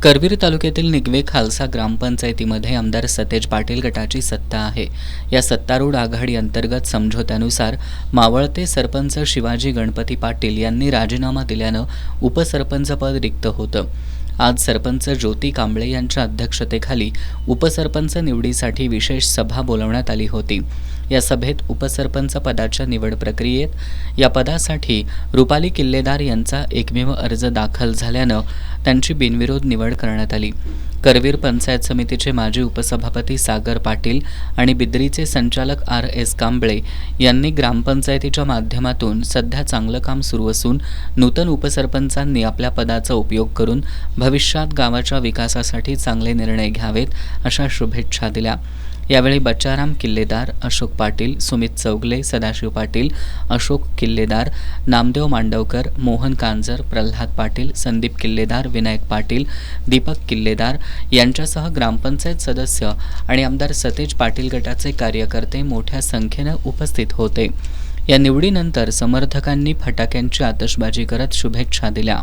करवीर तालुक्यातील निगवे खालसा ग्रामपंचायतीमध्ये आमदार सतेज पाटील गटाची सत्ता आहे। या सत्तारूढ आघाडी अंतर्गत समझोत्यानुसार मावळते सरपंच शिवाजी गणपती पाटील यांनी राजीनामा दिल्यानं उपसरपंच पद रिक्त होतं। आज सरपंच ज्योती कांबळे यांच्या अध्यक्षतेखाली उपसरपंच निवडीसाठी विशेष सभा बोलावण्यात आली होती। या सभेत उपसरपंच पदाच्या निवड प्रक्रियेत या पदासाठी रुपाली किल्लेदार यांचा एकमेव अर्ज दाखल झाल्यानं त्यांची बिनविरोध निवड करण्यात आली। करवीर पंचायत समितीचे माजी उपसभापती सागर पाटील आणि बिद्रीचे संचालक RS कांबळे यांनी ग्रामपंचायतीच्या माध्यमातून सध्या चांगलं काम सुरू असून नूतन उपसरपंचांनी आपल्या पदाचा उपयोग करून भविष्यात गावाच्या विकासासाठी चांगले निर्णय घ्यावेत अशा शुभेच्छा दिल्या। यावेळी बच्चाराम किल्लेदार, अशोक पाटील, सुमित चौगले, सदाशिव पाटील, अशोक किल्लेदार, नामदेव मांडवकर, मोहन कांजर, प्रल्हाद पाटील, संदीप किल्लेदार, विनायक पाटील, दीपक किल्लेदार यांच्यासह ग्रामपंचायत सदस्य आणि आमदार सतेज पाटील गटाचे कार्यकर्ते मोठ्या संख्येने उपस्थित होते। या निवडीनंतर समर्थकांनी फटाक्यांची आतषबाजी करत शुभेच्छा दिल्या।